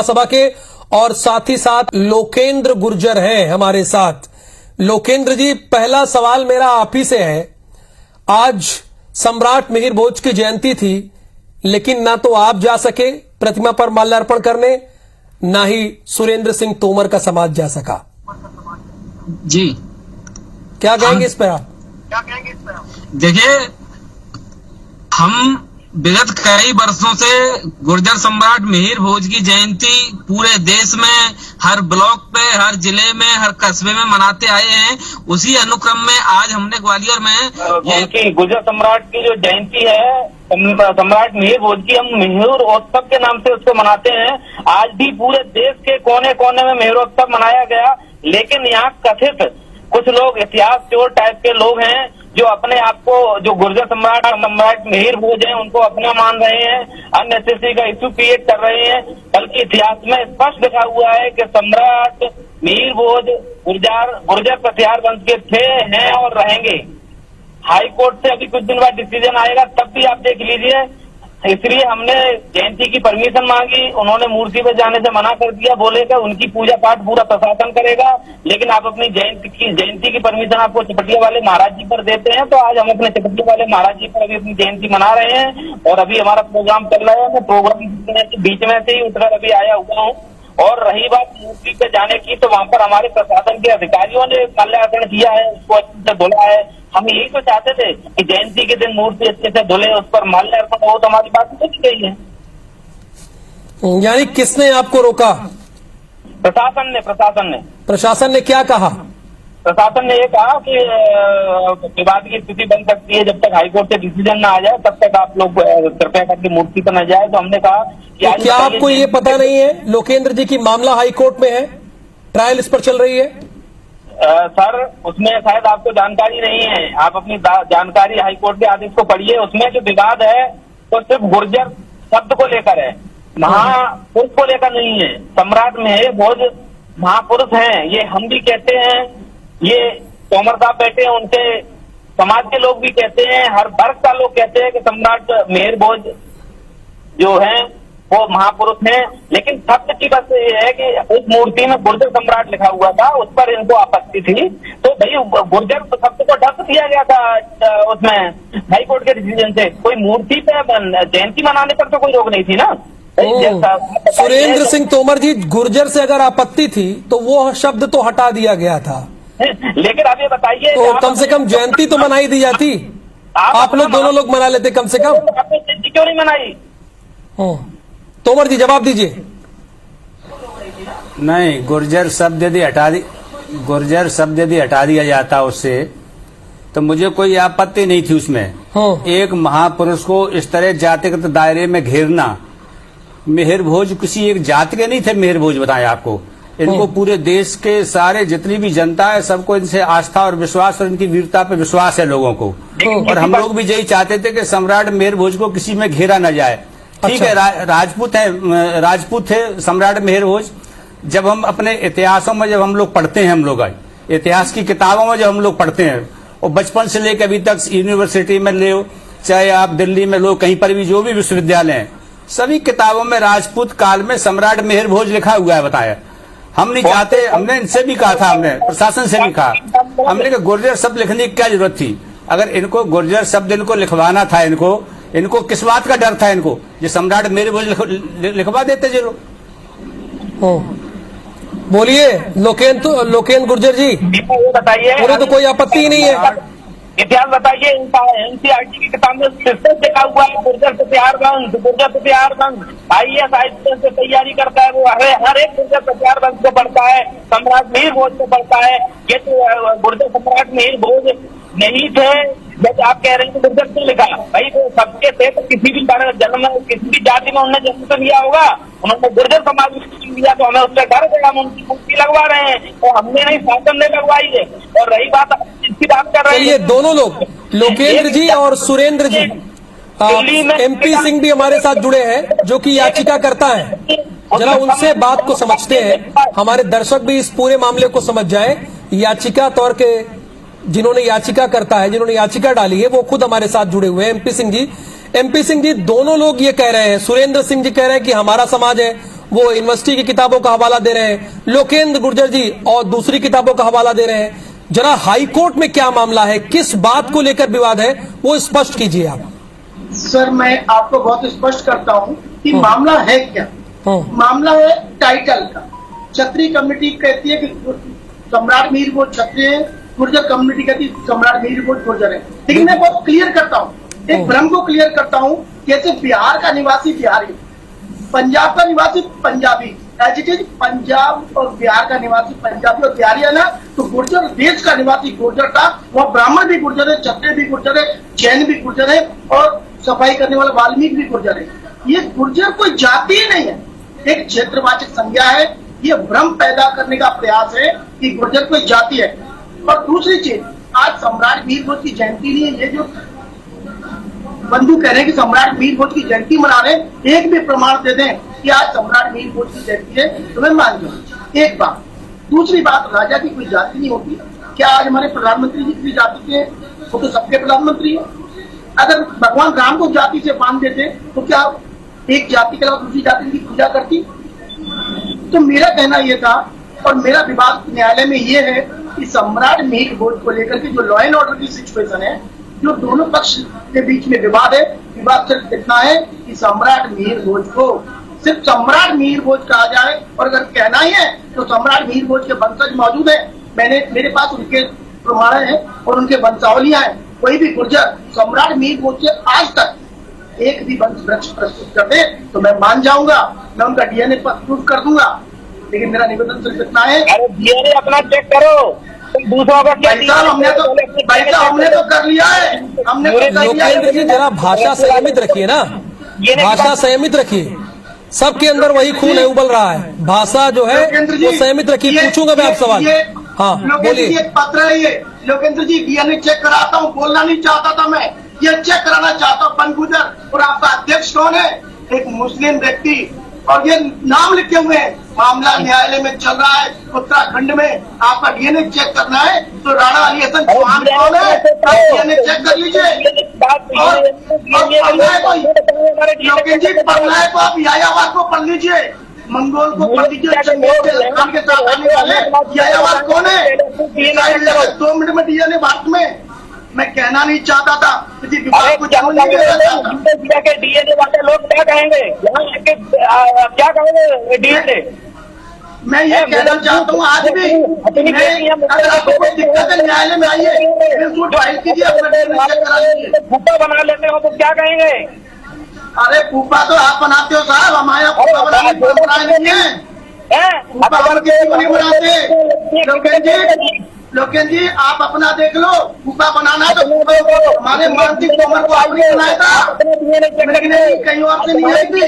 सभा के और साथ ही साथ लोकेंद्र गुर्जर हैं हमारे साथ। लोकेंद्र जी, पहला सवाल मेरा आप ही से है। आज सम्राट मिहिर भोज की जयंती थी, लेकिन ना तो आप जा सके प्रतिमा पर माल्यार्पण करने, ना ही सुरेंद्र सिंह तोमर का समाज जा सका। जी, क्या कहेंगे इस पर आप? देखिए, हम विगत कई वर्षों से गुर्जर सम्राट मिहिर भोज की जयंती पूरे देश में हर ब्लॉक पे, हर जिले में, हर कस्बे में मनाते आए हैं। उसी अनुक्रम में आज हमने ग्वालियर में गुर्जर सम्राट की जो जयंती है, सम्राट मिहिर भोज की, हम मिहिर उत्सव के नाम से उसको मनाते हैं। आज भी पूरे देश के कोने कोने में मिहिर उत्सव मनाया गया, लेकिन यहाँ कथित कुछ लोग इतिहास चोर टाइप के लोग हैं जो अपने आप को, जो गुर्जर सम्राट मिहिर भोज हैं, उनको अपना मान रहे हैं, अननेसेसरी का इश्यू क्रिएट कर रहे हैं। बल्कि इतिहास में स्पष्ट लिखा हुआ है कि सम्राट मिहिर भोज गुर्जर प्रतिहार वंश के थे, हैं और रहेंगे। हाई कोर्ट से अभी कुछ दिन बाद डिसीजन आएगा, तब भी आप देख लीजिए। इसलिए हमने जयंती की परमिशन मांगी, उन्होंने मूर्ति पे जाने से मना कर दिया, बोले कि उनकी पूजा पाठ पूरा प्रशासन करेगा, लेकिन आप अपनी जयंती की परमिशन आपको चपटिया वाले महाराज जी पर देते हैं। तो आज हम अपने चपटिया वाले महाराज जी पर अभी अपनी जयंती मना रहे हैं और अभी हमारा प्रोग्राम चल रहा है। मैं प्रोग्राम के बीच में से ही उठकर अभी आया हुआ हूँ। और रही बात मूर्ति पे जाने की, तो वहाँ पर हमारे प्रशासन के अधिकारियों ने माल्यार्पण किया है, उसको अच्छे से धुला है। हम यही तो चाहते थे कि जयंती के दिन मूर्ति अच्छे से धुले, उस पर माल्यार्पण हो, तो हमारी बात समझ गई है। यानी किसने आपको रोका? प्रशासन ने क्या कहा? प्रशासन ने ये कहा कि विवाद की स्थिति बन सकती है, जब तक हाईकोर्ट से डिसीजन ना आ जाए तब तक आप लोग कृपया करके मूर्ति पर न जाए। तो हमने कहा कि तो क्या आपको ये पता नहीं है लोकेंद्र जी की मामला हाईकोर्ट में है, ट्रायल इस पर चल रही है? सर, उसमें शायद आपको जानकारी नहीं है। आप अपनी जानकारी हाईकोर्ट के आदेश को पढ़िए। उसमें जो विवाद है वो सिर्फ गुर्जर शब्द को लेकर है, महापुरुष को लेकर नहीं है। सम्राट मिहिर भोज महापुरुष हैं, ये हम भी कहते हैं, ये तोमर साहब बैठे हैं, उनके समाज के लोग भी कहते हैं, हर वर्ग का लोग कहते हैं कि सम्राट मिहिर भोज जो है वो महापुरुष हैं। लेकिन शब्द की बात ये है कि उस मूर्ति में गुर्जर सम्राट लिखा हुआ था, उस पर इनको आपत्ति थी। तो भाई गुर्जर शब्द को ढक दिया गया था उसमें हाईकोर्ट के डिसीजन से। कोई मूर्ति पे जयंती मनाने पर तो कोई रोक नहीं थी ना। सुरेंद्र सिंह तोमर जी, गुर्जर से अगर आपत्ति थी तो वो शब्द तो हटा दिया गया था, लेकिन अब ये बताइए, तो कम से कम जयंती तो मनाई दी जाती। आप लोग दोनों लोग मना लेते कम से कम। जयंती क्यों नहीं मनाई? तोमर जी जवाब दीजिए। नहीं, गुर्जर शब्द यदि हटा दिया जाता उससे, तो मुझे कोई आपत्ति नहीं थी उसमें। एक महापुरुष को इस तरह जातिगत दायरे में घेरना, मिहिर भोज किसी एक जाति के नहीं थे। मिहिर भोज बताएं आपको, इनको पूरे देश के सारे जितनी भी जनता है सबको इनसे आस्था और विश्वास और इनकी वीरता पे विश्वास है लोगों को। और हम लोग भी यही चाहते थे कि सम्राट मिहिर भोज को किसी में घेरा न जाए। ठीक है, राजपूत थे सम्राट मिहिर भोज। जब हम अपने इतिहासों में जब हम लोग पढ़ते हैं, हम लोग इतिहास की किताबों में जब हम लोग पढ़ते हैं, और बचपन से लेकर अभी तक यूनिवर्सिटी में लो, चाहे आप दिल्ली में लो, कहीं पर भी जो भी विश्वविद्यालय हैं, सभी किताबों में राजपूत काल में सम्राट मिहिर भोज लिखा हुआ है। बताया, हम नहीं चाहते, हमने इनसे भी कहा था, हमने प्रशासन से भी कहा, हमने कहा गुर्जर शब्द लिखने की क्या जरूरत थी? अगर इनको गुर्जर शब्द इनको लिखवाना था, इनको किस बात का डर था? इनको ये सम्राट मिहिर भोज लिखवा देते जे लोग। बोलिए लोकेंद्र गुर्जर जी, बताइए। पूरे तो कोई आपत्ति ही नहीं है। इतिहास बताइए। एनसीईआरटी की किताब में सिर्फ लिखा हुआ है गुर्जर प्रतिहार वंश। IAS से तैयारी करता है वो, हर एक गुर्जर प्रतिहार वंश को पढ़ता है, सम्राट मिहिर भोज को पढ़ता है। ये तो गुर्जर सम्राट मिहिर भोज नहीं थे। जब आप कह रहे हैं गुर्जर क्यों लिखा, भाई वो सबके थे, तो किसी भी जन्म किसी भी जाति में उन्होंने जन्म तो लिया होगा, उन्होंने गुर्जर समाज में लिया, तो हमें उससे डर है, हम उनकी मूर्ति लगवा रहे हैं। तो हमने नहीं, शासन ने लगवाई है। और रही बात जिसकी बात कर रहे हैं, ये दोनों लोग लोकेंद्र जी और सुरेंद्र जी, MP सिंह भी हमारे साथ जुड़े हैं जो कि याचिका करता है। जरा उनसे बात को समझते हैं, हमारे दर्शक भी इस पूरे मामले को समझ जाए। याचिका तौर के जिन्होंने याचिका डाली है वो खुद हमारे साथ जुड़े हुए हैं। MP सिंह जी, दोनों लोग ये कह रहे हैं, सुरेंद्र सिंह जी कह रहे हैं कि हमारा समाज है, वो यूनिवर्सिटी की किताबों का हवाला दे रहे हैं, लोकेंद्र गुर्जर जी और दूसरी किताबों का हवाला दे रहे हैं। जरा हाईकोर्ट में क्या मामला है, किस बात को लेकर विवाद है, वो स्पष्ट कीजिए आप। सर मैं आपको बहुत स्पष्ट करता हूं कि मामला है क्या। मामला है टाइटल का। क्षत्रिय कम्युनिटी कहती है कि सम्राट मिहिर भोज क्षत्रिय है, गुर्जर कम्युनिटी कहती है सम्राट मिहिर भोज गुर्जर है। लेकिन मैं बहुत क्लियर करता हूँ, एक भ्रम को क्लियर करता हूँ। जैसे बिहार का निवासी बिहारी, पंजाब का निवासी Punjabi, as it is Punjab और बिहार का निवासी पंजाबी और बिहारी है ना, तो गुर्जर देश का निवासी गुर्जर था। वह ब्राह्मण भी गुर्जर है, क्षत्रिय भी गुर्जर है, जैन भी गुर्जर है और सफाई करने वाला वाल्मीकि भी गुर्जर है। ये गुर्जर कोई जाति ही नहीं है, एक क्षेत्रवाचक संज्ञा है। ये भ्रम पैदा करने का प्रयास है कि गुर्जर कोई जाति है। और दूसरी चीज, आज सम्राट मिहिर भोज की जयंती नहीं है। ये जो बंधु कह रहे हैं कि सम्राट मिहिर भोज की जयंती मना रहे हैं, एक भी प्रमाण दे दें कि आज सम्राट मिहिर भोज की जयंती है तो मैं मान जाऊँ। एक बात। दूसरी बात, राजा की कोई जाति नहीं होती। क्या आज हमारे प्रधानमंत्री जी की जाति के, वो तो सबके प्रधानमंत्री है। अगर भगवान राम को जाति से बांध देते तो क्या एक जाति के अलावा दूसरी जाति की पूजा करती? तो मेरा कहना यह था, और मेरा विवाद न्यायालय में ये है कि सम्राट मिहिर भोज को लेकर के जो लॉ एंड ऑर्डर की सिचुएशन है, जो दोनों पक्ष के बीच में विवाद है, विवाद सिर्फ इतना है कि सम्राट मिहिर भोज को सिर्फ सम्राट मिहिर भोज कहा जाए। और अगर कहना ही है तो सम्राट मिहिर भोज के वंशज मौजूद है, मेरे पास उनके प्रमाण है और उनके वंशावलियां हैं। कोई भी गुर्जर सम्राट मिहिर भोज से आज तक एक भी वंश वृक्ष प्रस्तुत कर दे तो मैं मान जाऊंगा, मैं उनका डीएनए प्रूफ कर दूंगा। लेकिन मेरा निवेदन सिर्फ इतना है, अरे डीएनए अपना चेक करो, तुम दूसरों का क्या? भाई साहब हमने तो कर लिया है, हमने तो कर लिया लोकेंद्र जी है। जरा भाषा संयमित रखिए ना, भाषा संयमित रखिए। सबके अंदर वही खून है उबल रहा है, भाषा जो है वो संयमित रखिए। पूछूंगा मैं आप सवाल। हाँ बोलिए। एक पत्र है ये, लोकेंद्र जी डीएनए चेक कराता हूँ, बोलना नहीं चाहता था मैं, ये चेक कराना चाहता हूँ। बन गुजर और आपका अध्यक्ष कौन है? एक मुस्लिम व्यक्ति, और ये नाम लिखे हुए हैं। मामला न्यायालय में चल रहा है उत्तराखंड में, आपका डीएनए चेक करना है तो राणा अली हसन चौहान कौन है? आप डीएनए चेक कर लीजिए। और लोकेंद्र जी पढ़ना है तो आप यायावार को पढ़ लीजिए, मंगोल को पढ़ लीजिए। के साथ आने वाले यायावार कौन है? 2 मिनट में डीएनए भारत में। मैं कहना नहीं चाहता था, किसी विभाग को जान नहीं देना चाहता। के डीएनए वाले लोग क्या कहेंगे? क्या कहेंगे डीएनए? मैं ये कहना चाहता हूँ, आज भी अगर आपको कोई दिक्कत है न्यायालय में आइए, सूट फाइल कीजिए, अपना डीएनए चेक करा लीजिए। फूफा बना लेते हो तो क्या कहेंगे? अरे फूफा तो आप बनाते हो साहब, हमारे यहाँ फूफा बनाने की परंपरा नहीं है। फूफा हम किसी को नहीं बनाते। लोकेंद्र जी आप अपना देख लो, फूफा बनाना है तो हमारे मानसिक तोमर को आपने बनाया था, नहीं कहीं और से नहीं आई थी।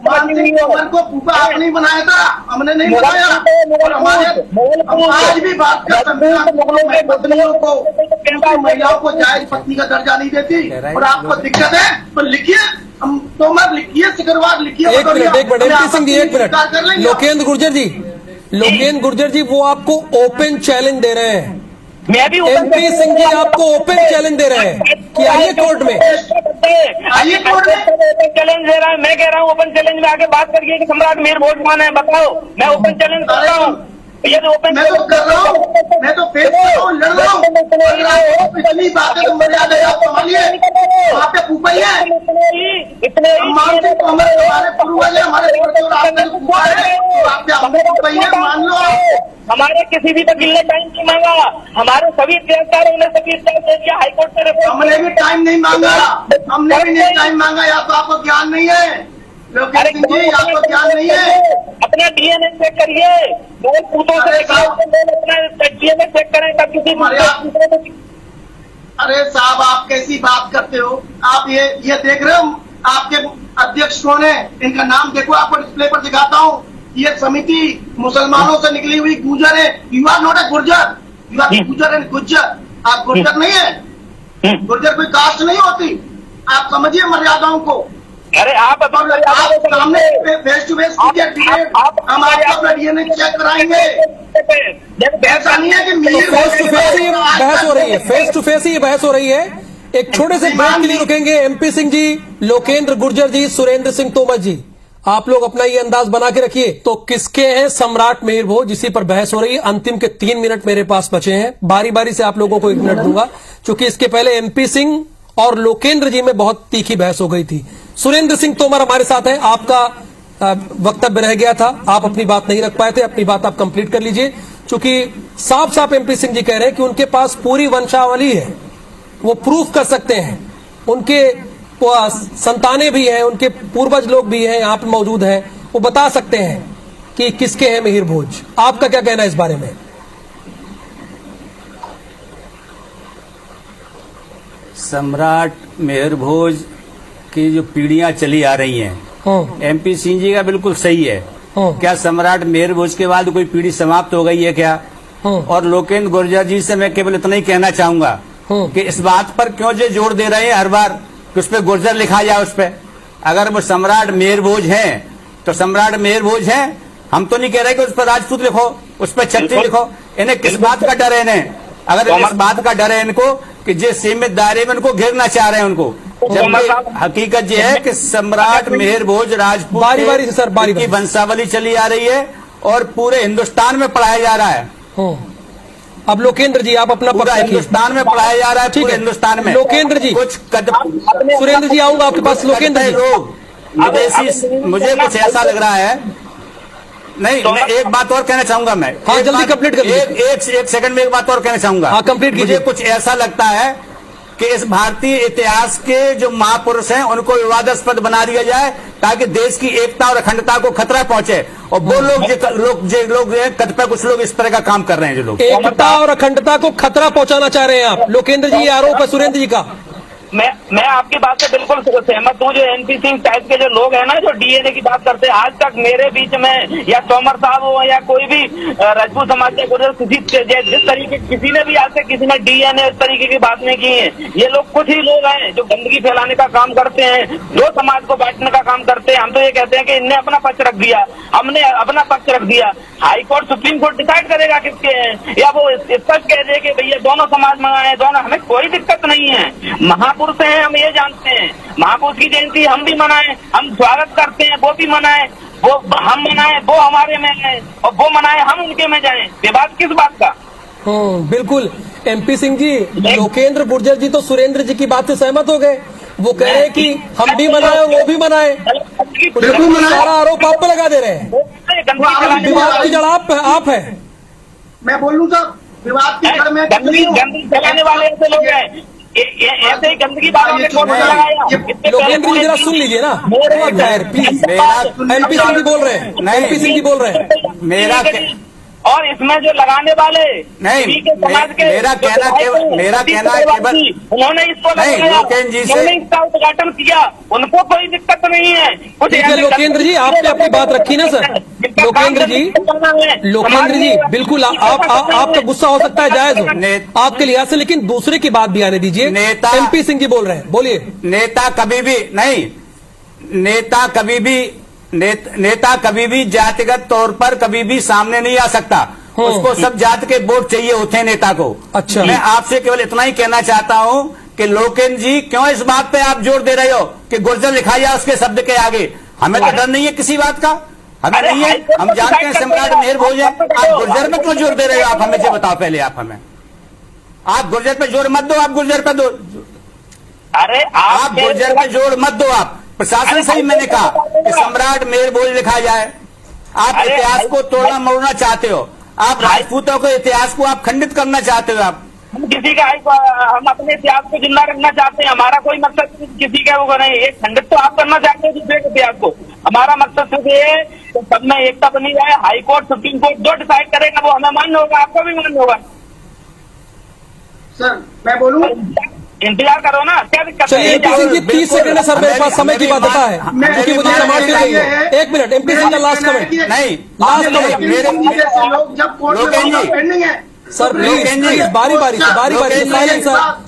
मानसिक तोमर को फूफा आपने बनाया था, हमने नहीं बनाया। और हमारे हम आज भी बात कर संविधान में पत्नियों को, महिलाओं को जायज पत्नी का दर्जा नहीं देती। और आपको दिक्कत है तो लिखिए, हम तोमर लिखिए, सिकरवार लिखिए। एक मिनट एमपी सिंह जी, एक मिनट। लोकेंद्र गुर्जर जी, लोकेंद्र गुर्जर जी वो आपको ओपन चैलेंज दे रहे हैं। मैं भी एमपी सिंह जी आपको ओपन चैलेंज दे रहे हैं कि आइए कोर्ट में, आइए कोर्ट में। ओपन चैलेंज दे रहा है। मैं कह रहा हूँ ओपन चैलेंज में आके बात करिए कि सम्राट मिहिर भोज कौन है, बताओ। मैं ओपन चैलेंज कर रहा हूँ। ये तो ओपन मैं तो कर रहा हूँ, मैं तो फेस कर रहा हूँ, लड़ रहा हूँ। पिछली बातें तो मर्यादा आप संभालिए, वहाँ पे फूफा ही है। इतने मानसिक तो हमारे पूर्वज है, हमारे फूफा है, आपके फूफा ही है, मान लो। हमारे किसी भी वकील ने टाइम नहीं मांगा, हमारे सभी गिरफ्तारों ने सभी टाइम दे दिया हाईकोर्ट में। हमने भी टाइम नहीं मांगा, हमने भी नहीं टाइम मांगा। या तो आपको ज्ञान नहीं है लोकेंद्र सिंह जी, आपको ज्ञान नहीं है। अपना डीएनए चेक करिए, दो पूतों से अपना डीएनए चेक करें तब किसी। अरे साहब आप कैसी बात करते हो? आप ये देख रहे हो आपके अध्यक्ष कौन है? इनका नाम देखो, आपको डिस्प्ले पर दिखाता हूँ। ये समिति मुसलमानों से निकली हुई गुर्जर है। You are not a Gurjar, you are Gurjar and Gurjar. आप गुर्जर नहीं है, गुर्जर कोई कास्ट नहीं होती। आप समझिए मर्यादाओं को। अरे आप सामने फेस टू फेस कीजिए, हम आपका अपना डीएनए चेक कराएंगे। ऐसा नहीं है कि फेस टू फेस ही बहस हो रही है, फेस टू फेस ही बहस हो रही है। एक छोटे से ब्रेक के लिए रुकेंगे। एमपी सिंह जी, लोकेंद्र गुर्जर जी, सुरेंद्र सिंह तोमर जी, आप लोग अपना ये अंदाज बना के रखिए। तो किसके हैं सम्राट मिहिर भोज, इसी पर बहस हो रही है। अंतिम के 3 मिनट मेरे पास बचे हैं, बारी बारी से आप लोगों को 1 मिनट दूंगा, क्योंकि इसके पहले एमपी सिंह और लोकेंद्र जी में बहुत तीखी बहस हो गई थी। सुरेंद्र सिंह तोमर हमारे साथ हैं, आपका वक्तव्य रह गया था, आप अपनी बात नहीं रख पाए थे, अपनी बात आप कंप्लीट कर लीजिए, क्योंकि साफ साफ एमपी सिंह जी कह रहे हैं कि उनके पास पूरी वंशावली है, वो प्रूफ कर सकते हैं, उनके संतानें भी हैं, उनके पूर्वज लोग भी हैं, यहाँ पे मौजूद हैं, वो बता सकते हैं कि किसके हैं मिहिर भोज। आपका क्या कहना है इस बारे में? सम्राट मिहिर भोज की जो पीढ़ियां चली आ रही हैं, एमपी सिंह जी का बिल्कुल सही है। क्या सम्राट मिहिर भोज के बाद कोई पीढ़ी समाप्त हो गई है क्या? और लोकेंद्र गुर्जर जी से मैं केवल इतना ही कहना चाहूंगा कि इस बात पर क्यों जो जोर दे रहे हैं हर बार कि उस पर गुर्जर लिखा जाए। उस पर अगर वो सम्राट मिहिर भोज हैं तो सम्राट मिहिर भोज हैं, हम तो नहीं कह रहे कि उस पर राजपूत लिखो, उस पर छत्री लिखो। इन्हें किस बात का डर है? इन्हें अगर इस बात का डर है इनको कि जिस सीमित दायरे में उनको घेरना चाह रहे हैं उनको, जबकि हकीकत यह है कि सम्राट मिहिर भोज राजपूत बारी बारी से सर, बारी की वंशावली चली आ रही है और पूरे हिंदुस्तान में पढ़ाया जा रहा है। अब लोकेंद्र जी आप अपना पूरा हिंदुस्तान में पढ़ाया जा रहा है, पूरे हिंदुस्तान में। लोकेंद्र जी कुछ सुरेंद्र जी आऊंगा आपके पास। लोकेंद्र जी लोग विदेशी, मुझे कुछ ऐसा लग रहा है, नहीं मैं एक बात और कहना चाहूंगा मैं। हाँ जल्दी कंप्लीट कर लीजिए। एक सेकंड में एक बात और कहना चाहूंगा। हाँ कंप्लीट कीजिए। मुझे कुछ ऐसा लगता है कि इस भारतीय इतिहास के जो महापुरुष हैं उनको विवादास्पद बना दिया जाए ताकि देश की एकता और अखंडता को खतरा पहुंचे। और वो लोग कतिपय कुछ लोग इस तरह का काम कर रहे हैं, जो लोग एकता और अखंडता को खतरा पहुंचाना चाह रहे हैं आप। लोकेंद्र जी ये आरोप है सुरेंद्र जी का। मैं आपकी बात से बिल्कुल सहमत हूँ। जो एनपी सिंह टाइप के जो लोग हैं ना, जो डीएनए की बात करते हैं, आज तक मेरे बीच में या तोमर साहब हो या कोई भी राजपूत समाज के जिस तरीके किसी ने भी आज तक किसी ने डीएनए इस तरीके की बात नहीं की है। ये लोग कुछ ही लोग हैं जो गंदगी फैलाने का काम करते हैं, जो समाज को बांटने का काम करते हैं। हम तो ये कहते हैं कि इनने अपना पक्ष रख दिया, हमने अपना पक्ष रख दिया। High court supreme court decide करेगा किसके हैं, या वो स्पष्ट कह दे कि भैया दोनों समाज मनाए, दोनों, हमें कोई दिक्कत नहीं है। महापुरुष हैं, हम ये जानते हैं, महापुरुष की जयंती हम भी मनाएं, हम स्वागत करते हैं, वो भी मनाएं, वो हम मनाएं, वो हमारे में है, और वो मनाएं, हम उनके में जाएं। विवाद किस बात का? बिल्कुल। एमपी सिंह जी, लोकेंद्र गुर्जर जी तो सुरेंद्र जी की बात से सहमत हो गए। वो कह रहे हैं कि हम भी मनाए वो भी मनाए। सारा आरोप आप पे लगा दे रहे हैं। विवाद की जड़ आप है। मैं बोलूँ सर, विवाद की जड़ में गंदगी फैलाने वाले ऐसे लोग हैं, ऐसे ही गंदगी वालों ने कोर्ट में लगाया। लोकेंद्र जी जरा सुन लीजिए ना प्लीज। एमपी सिंह जी बोल रहे हैं, एमपी सिंह जी बोल रहे हैं। मेरा और इसमें जो लगाने वाले नहीं, समाज के मेरा कहना है केवल उन्होंने इसको उन्होंने इसका उद्घाटन किया, उनको कोई दिक्कत नहीं है। ठीक है लोकेंद्र जी, आपने अपनी बात रखी ना सर। लोकेंद्र जी बिल्कुल आपका गुस्सा हो सकता है, जायज हो आपके लिहाज से, लेकिन दूसरे की बात भी आने दीजिए। एमपी सिंह जी बोल रहे हैं, बोलिए। नेता कभी भी जातिगत तौर पर कभी भी सामने नहीं आ सकता। उसको सब जात के वोट चाहिए होते हैं नेता को। अच्छा, मैं आपसे केवल इतना ही कहना चाहता हूं कि लोकेंद्र जी क्यों इस बात पे आप जोर दे रहे हो कि गुर्जर लिखा जाए उसके शब्द के आगे। हमें तो डर नहीं है किसी बात का, हमें नहीं है। हम जानते हैं सम्राट मिहिर भोज है। आप गुर्जर में क्यों जोर दे रहे हो? आप हमें जो बताओ पहले, आप गुर्जर पे जोर मत दो, आप गुर्जर पे दो। अरे आप गुर्जर पे जोर मत दो। आप प्रशासन से ही मैंने कहा कि सम्राट मिहिर भोज लिखा जाए। आप इतिहास को तोड़ना मोड़ना चाहते हो, आप राजपूतों के इतिहास को आप खंडित करना चाहते हो। आप हम किसी का हम अपने इतिहास को जिंदा रखना चाहते हैं। हमारा कोई मकसद किसी का वो नहीं है। खंडित तो आप करना चाहते हैं दूसरे के इतिहास को। हमारा मकसद सिर्फ ये है कि सब में एकता बनी जाए। हाई कोर्ट सुप्रीम कोर्ट जो डिसाइड करेगा वो हमें मान्य होगा, आपको भी मान्य होगा। सर मैं बोलूँ, इंतजार करो ना, क्या दिक्कत है? एमपी सिंह जी 30 सेकंड है सर, मेरे पास समय की बाध्यता है क्योंकि मुझे समाज के चाहिए। 1 मिनट, एमपी सिंह का लास्ट कमेंट। नहीं, लास्ट कमेंट लोग जब कोर्ट में पेंडिंग है सर, प्लीज बारी बारी से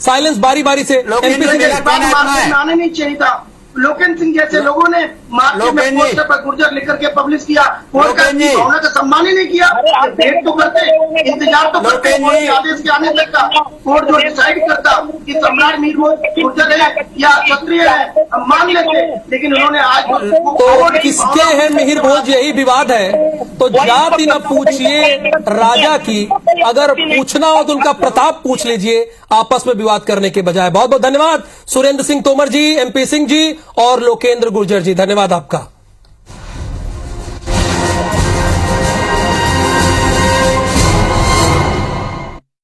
साइलेंस बारी बारी से। एमपी सिंह मानना नहीं चाहिए था। लोकेंद्र सिंह जैसे लोगों ने मार्च में पोस्टर पर गुर्जर लिख करके पब्लिश किया, कोर्ट का भावना का सम्मान ही नहीं किया। वेट तो करते, इंतजार तो करते कोर्ट के आदेश के आने तक का। कोर्ट जो डिसाइड करता कि सम्राट मीर भोज गुर्जर है या क्षत्रिय है हम मान लेते, लेकिन उन्होंने आज तो किसके हैं मिहिर भोज, यही विवाद है। तो जाति न पूछिए राजा की, अगर पूछना हो तो उनका प्रताप पूछ लीजिए, आपस में विवाद करने के बजाय। बहुत बहुत धन्यवाद सुरेंद्र सिंह तोमर जी, एमपी सिंह जी और लोकेंद्र गुर्जर जी, धन्यवाद आपका।